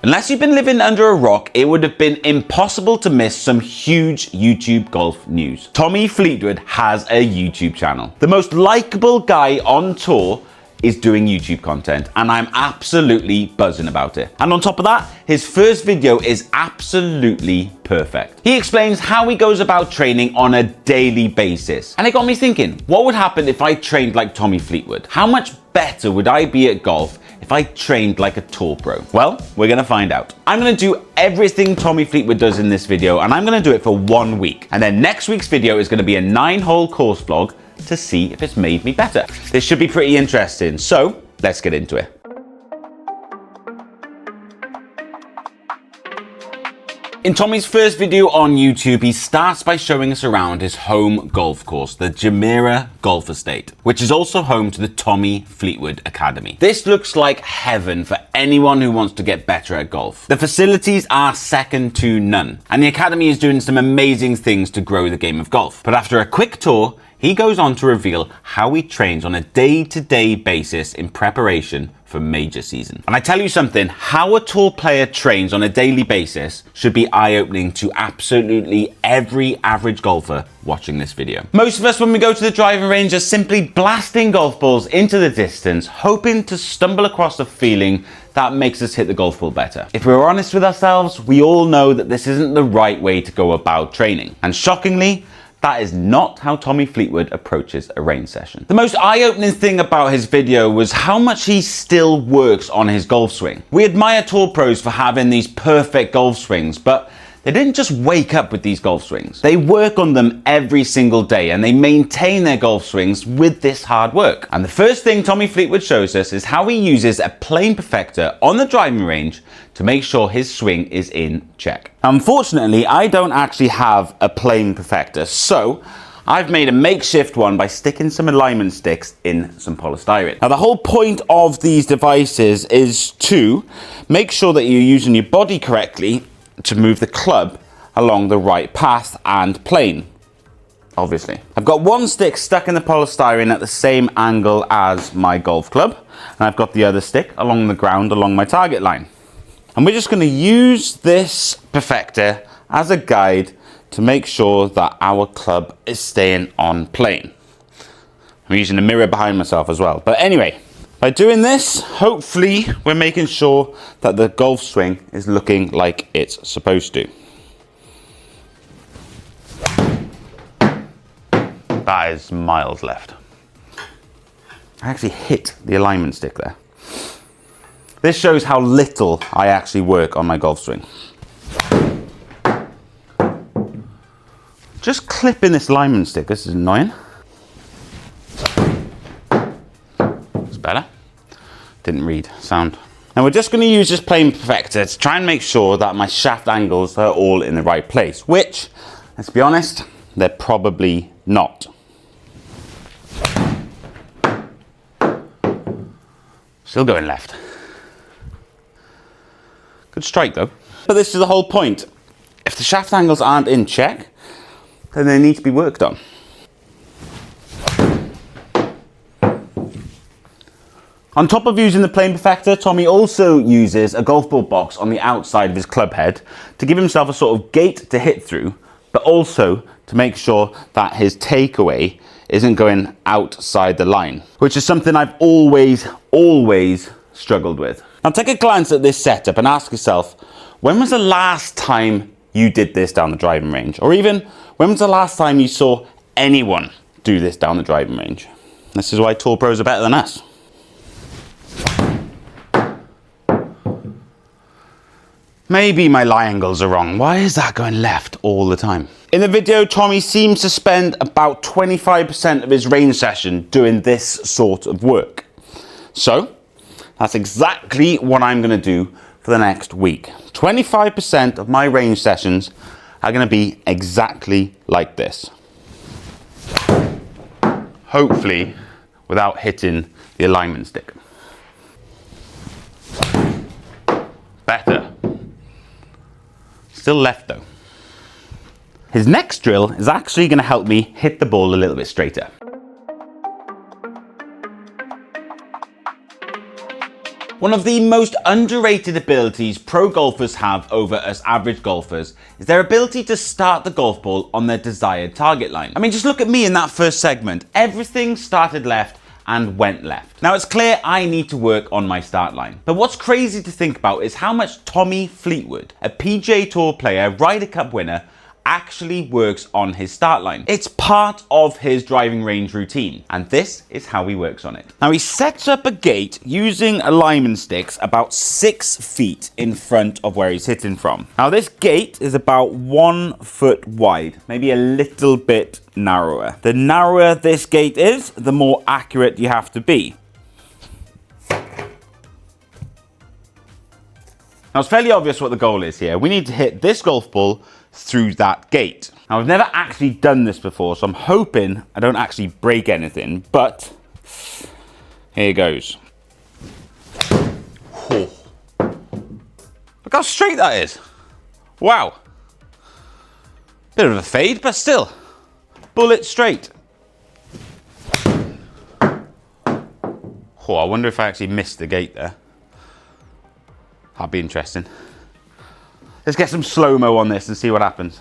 Unless you've been living under a rock, it would have been impossible to miss some huge YouTube golf news. Tommy Fleetwood has a YouTube channel. The most likable guy on tour is doing YouTube content, and I'm absolutely buzzing about it. And on top of that, his first video is absolutely perfect. He explains how he goes about training on a daily basis. And it got me thinking, what would happen if I trained like Tommy Fleetwood? How much better would I be at golf if I trained like a tour pro? Well, we're gonna find out. I'm gonna do everything Tommy Fleetwood does in this video, and I'm gonna do it for 1 week. And then next week's video is gonna be a 9-hole course vlog to see if it's made me better. This should be pretty interesting, so let's get into it. In Tommy's first video on YouTube, he starts by showing us around his home golf course, the Jumeirah Golf Estate, which is also home to the Tommy Fleetwood Academy. This looks like heaven for anyone who wants to get better at golf. The facilities are second to none, and the Academy is doing some amazing things to grow the game of golf. But after a quick tour, he goes on to reveal how he trains on a day-to-day basis in preparation for major season. And I tell you something, how a tour player trains on a daily basis should be eye-opening to absolutely every average golfer watching this video. Most of us, when we go to the driving range, are simply blasting golf balls into the distance, hoping to stumble across a feeling that makes us hit the golf ball better. If we're honest with ourselves, we all know that this isn't the right way to go about training. And shockingly, that is not how Tommy Fleetwood approaches a range session. The most eye-opening thing about his video was how much he still works on his golf swing. We admire tour pros for having these perfect golf swings, but they didn't just wake up with these golf swings. They work on them every single day, and they maintain their golf swings with this hard work. And the first thing Tommy Fleetwood shows us is how he uses a plane perfector on the driving range to make sure his swing is in check. Unfortunately, I don't actually have a plane perfector, so I've made a makeshift one by sticking some alignment sticks in some polystyrene. Now, the whole point of these devices is to make sure that you're using your body correctly to move the club along the right path and plane, obviously. I've got one stick stuck in the polystyrene at the same angle as my golf club, and I've got the other stick along the ground along my target line. And we're just going to use this perfector as a guide to make sure that our club is staying on plane. I'm using a mirror behind myself as well. But anyway, by doing this, hopefully we're making sure that the golf swing is looking like it's supposed to. That is miles left. I actually hit the alignment stick there. This shows how little I actually work on my golf swing. Just clipping this alignment stick, this is annoying. It's better. Didn't read sound. Now we're just going to use this plane perfector to try and make sure that my shaft angles are all in the right place, which, let's be honest, they're probably not. Still going left. Good strike though. But this is the whole point. If the shaft angles aren't in check, then they need to be worked on. On top of using the plane perfector, Tommy also uses a golf ball box on the outside of his club head to give himself a sort of gate to hit through, but also to make sure that his takeaway isn't going outside the line, which is something I've always struggled with. Now take a glance at this setup and ask yourself, when was the last time you did this down the driving range? Or even, when was the last time you saw anyone do this down the driving range? This is why tour pros are better than us. Maybe my lie angles are wrong. Why is that going left all the time? In the video, Tommy seems to spend about 25% of his range session doing this sort of work. So, that's exactly what I'm going to do for the next week. 25% of my range sessions are going to be exactly like this. Hopefully, without hitting the alignment stick. Better. Still left though. His next drill is actually going to help me hit the ball a little bit straighter. One of the most underrated abilities pro golfers have over us average golfers is their ability to start the golf ball on their desired target line. I mean, just look at me in that first segment. Everything started left and went left. Now it's clear I need to work on my start line. But what's crazy to think about is how much Tommy Fleetwood, a PGA Tour player, Ryder Cup winner, actually works on his start line. It's part of his driving range routine, and this is how he works on it. Now he sets up a gate using alignment sticks about 6 feet in front of where he's hitting from. Now this gate is about 1 foot wide, maybe a little bit narrower. The narrower this gate is, the more accurate you have to be. Now it's fairly obvious what the goal is here. We need to hit this golf ball through that gate. Now I've never actually done this before, so I'm hoping I don't actually break anything, but here goes. Oh. Look how straight that is. Wow. Bit of a fade, but still. Bullet straight. Oh, I wonder if I actually missed the gate there. That'd be interesting. Let's get some slow-mo on this and see what happens.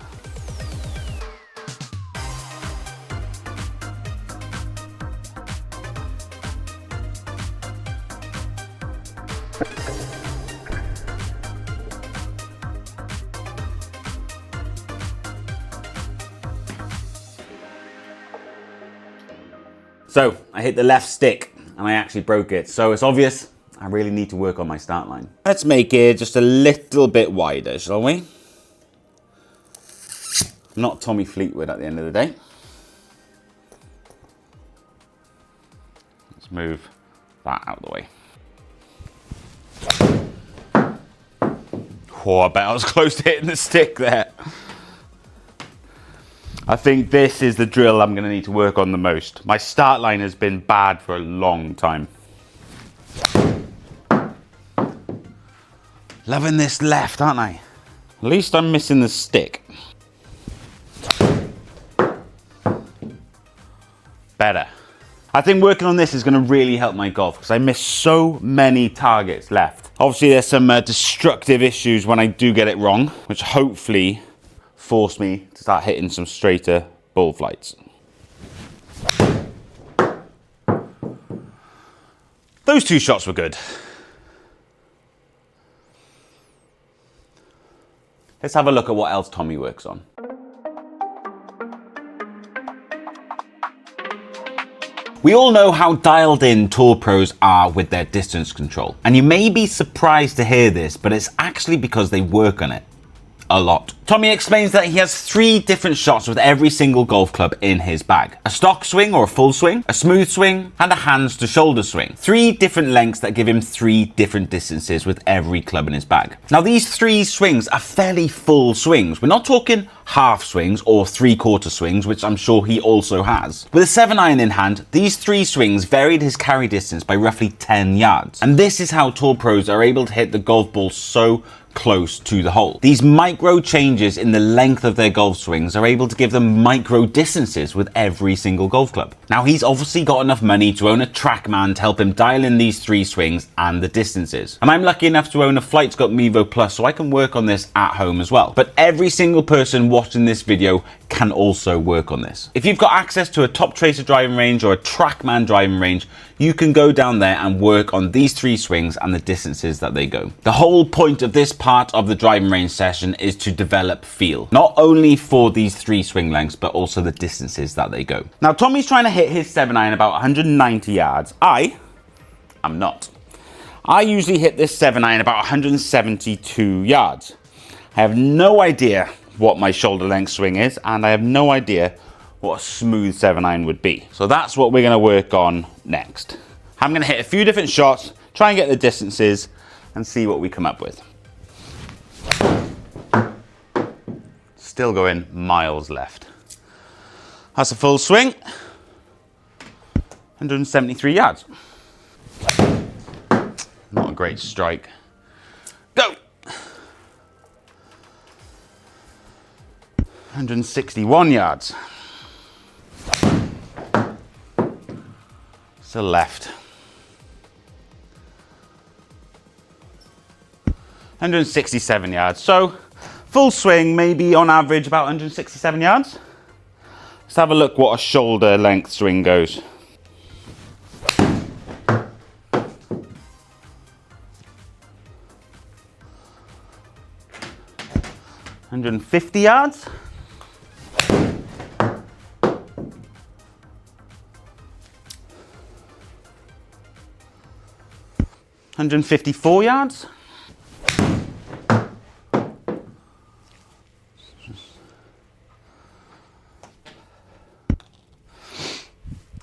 So, I hit the left stick and I actually broke it. So it's obvious I really need to work on my start line. Let's make it just a little bit wider, shall we? I'm not Tommy Fleetwood at the end of the day. Let's move that out of the way. Oh, I bet I was close to hitting the stick there. I think this is the drill I'm going to need to work on the most. My start line has been bad for a long time. Loving this left, aren't I? At least I'm missing the stick. Better. I think working on this is going to really help my golf because I miss so many targets left. Obviously, there's some destructive issues when I do get it wrong, which hopefully force me to start hitting some straighter ball flights. Those 2 shots were good. Let's have a look at what else Tommy works on. We all know how dialed in tour pros are with their distance control. And you may be surprised to hear this, but it's actually because they work on it a lot. Tommy explains that he has 3 different shots with every single golf club in his bag. A stock swing or a full swing, a smooth swing, and a hands to shoulder swing. 3 different lengths that give him 3 different distances with every club in his bag. Now these 3 swings are fairly full swings. We're not talking half swings or 3/4 swings, which I'm sure he also has. With a 7-iron in hand, these 3 swings varied his carry distance by roughly 10 yards. And this is how tour pros are able to hit the golf ball so close to the hole. These micro changes in the length of their golf swings are able to give them micro distances with every single golf club. Now he's obviously got enough money to own a TrackMan to help him dial in these 3 swings and the distances. And I'm lucky enough to own a FlightScope Mevo Plus, so I can work on this at home as well. But every single person watching this video can also work on this. If you've got access to a Top Tracer driving range or a TrackMan driving range, you can go down there and work on these 3 swings and the distances that they go. The whole point of this part of the driving range session is to develop feel, not only for these 3 swing lengths, but also the distances that they go. Now, Tommy's trying to hit his 7-iron about 190 yards. I am not. I usually hit this 7-iron about 172 yards. I have no idea what my shoulder length swing is, and I have no idea what a smooth 7-iron would be. So that's what we're going to work on next. I'm going to hit a few different shots, try and get the distances, and see what we come up with. Still going miles left. That's a full swing. 173 yards. Not a great strike. Go! 161 yards. Still left. 167 yards. So full swing, maybe on average about 167 yards. Let's have a look what a shoulder length swing goes. $150 yards. $154 yards.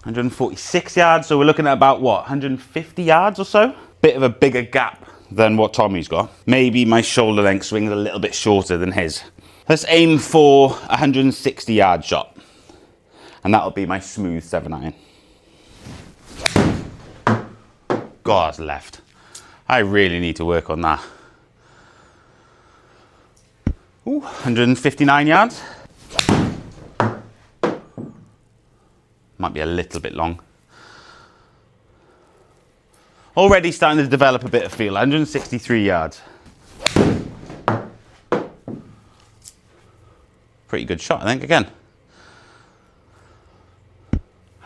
$146 yards, so we're looking at about what, 150 yards or so? Bit of a bigger gap than what Tommy's got. Maybe my shoulder length swing is a little bit shorter than his. Let's aim for a 160 yard shot. And that'll be my smooth 7-iron. God, that's left. I really need to work on that. Ooh, 159 yards. Might be a little bit long. Already starting to develop a bit of feel. 163 yards. Pretty good shot, I think, again.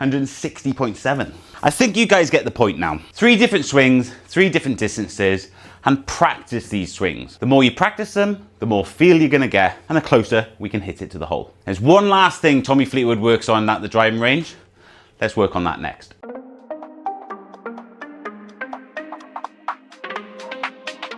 160.7. I think you guys get the point now. 3 different swings, 3 different distances, and practice these swings. The more you practice them, the more feel you're gonna get, and the closer we can hit it to the hole. There's one last thing Tommy Fleetwood works on at the driving range. Let's work on that next.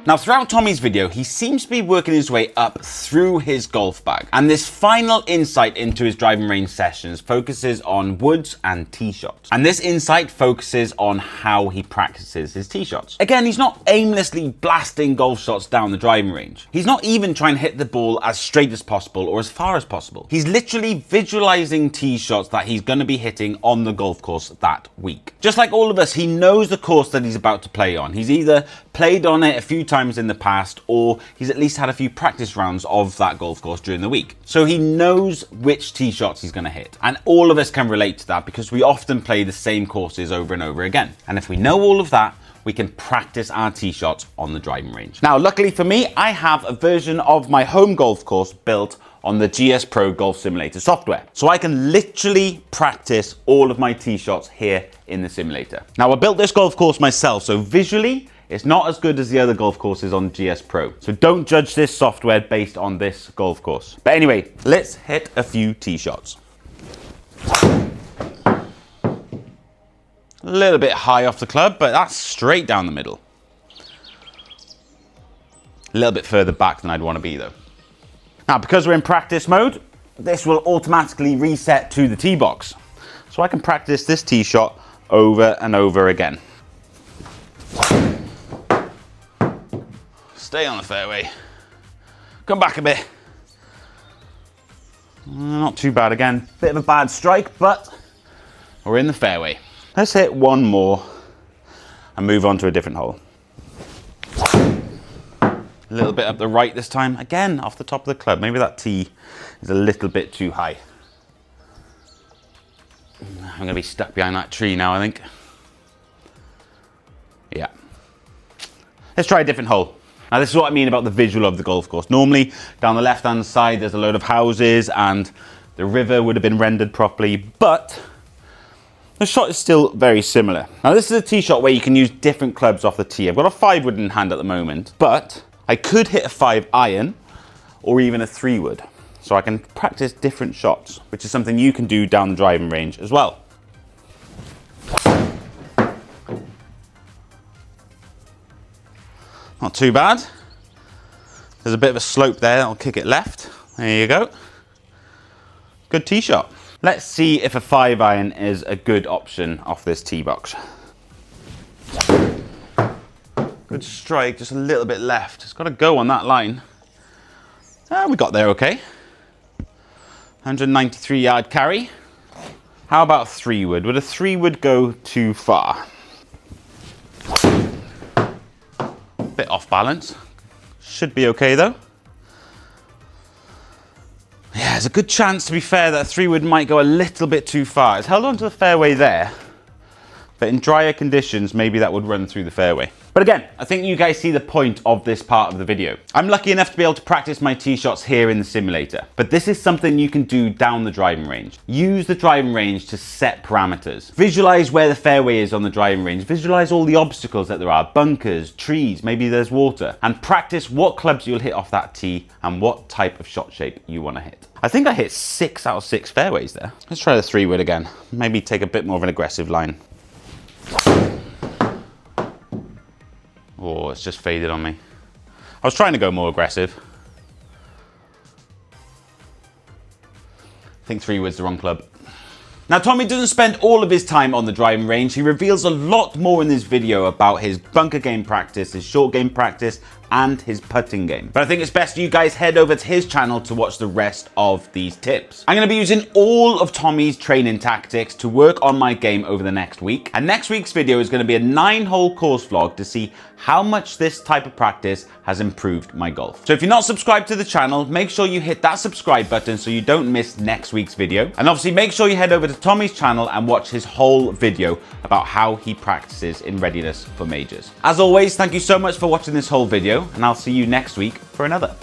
Now, throughout Tommy's video, he seems to be working his way up through his golf bag. And this final insight into his driving range sessions focuses on woods and tee shots. And this insight focuses on how he practices his tee shots. Again, he's not aimlessly blasting golf shots down the driving range. He's not even trying to hit the ball as straight as possible or as far as possible. He's literally visualizing tee shots that he's going to be hitting on the golf course that week. Just like all of us, he knows the course that he's about to play on. He's either played on it a few times in the past, or he's at least had a few practice rounds of that golf course during the week. So he knows which tee shots he's going to hit. And all of us can relate to that because we often play the same courses over and over again. And if we know all of that, we can practice our tee shots on the driving range. Now, luckily for me, I have a version of my home golf course built on the GS Pro Golf Simulator software. So I can literally practice all of my tee shots here in the simulator. Now, I built this golf course myself, so visually, it's not as good as the other golf courses on GS Pro. So don't judge this software based on this golf course. But anyway, let's hit a few tee shots. A little bit high off the club, but that's straight down the middle. A little bit further back than I'd want to be though. Now, because we're in practice mode, this will automatically reset to the tee box. So I can practice this tee shot over and over again. Stay on the fairway. Come back a bit. Not too bad again. Bit of a bad strike, but we're in the fairway. Let's hit one more and move on to a different hole. A little bit up the right this time. Again, off the top of the club. Maybe that tee is a little bit too high. I'm going to be stuck behind that tree now, I think. Yeah. Let's try a different hole. Now, this is what I mean about the visual of the golf course. Normally, down the left-hand side, there's a load of houses and the river would have been rendered properly, but the shot is still very similar. Now, this is a tee shot where you can use different clubs off the tee. I've got a 5-wood in hand at the moment, but I could hit a 5-iron or even a 3-wood. So I can practice different shots, which is something you can do down the driving range as well. Not too bad. There's a bit of a slope there. I'll kick it left. There you go. Good tee shot. Let's see if a 5-iron is a good option off this tee box. Good strike, just a little bit left. It's got to go on that line. We got there okay. 193 yard carry. How about a 3-wood? Would a 3-wood go too far? Bit off balance. Should be okay though. Yeah, there's a good chance, to be fair, that a 3-wood might go a little bit too far. It's held onto the fairway there. but in drier conditions, maybe that would run through the fairway. But again, I think you guys see the point of this part of the video. I'm lucky enough to be able to practice my tee shots here in the simulator, but this is something you can do down the driving range. Use the driving range to set parameters. Visualize where the fairway is on the driving range. Visualize all the obstacles that there are, bunkers, trees, maybe there's water, and practice what clubs you'll hit off that tee and what type of shot shape you want to hit. I think I hit 6 out of 6 fairways there. Let's try the 3-wood again. Maybe take a bit more of an aggressive line. Oh, it's just faded on me. I was trying to go more aggressive. I think 3-wood's the wrong club. Now, Tommy doesn't spend all of his time on the driving range. He reveals a lot more in this video about his bunker game practice, his short game practice, and his putting game. But I think it's best you guys head over to his channel to watch the rest of these tips. I'm going to be using all of Tommy's training tactics to work on my game over the next week. And next week's video is going to be a 9-hole course vlog to see how much this type of practice has improved my golf. So if you're not subscribed to the channel, make sure you hit that subscribe button so you don't miss next week's video. And obviously make sure you head over to Tommy's channel and watch his whole video about how he practices in readiness for majors. As always, thank you so much for watching this whole video, and I'll see you next week for another.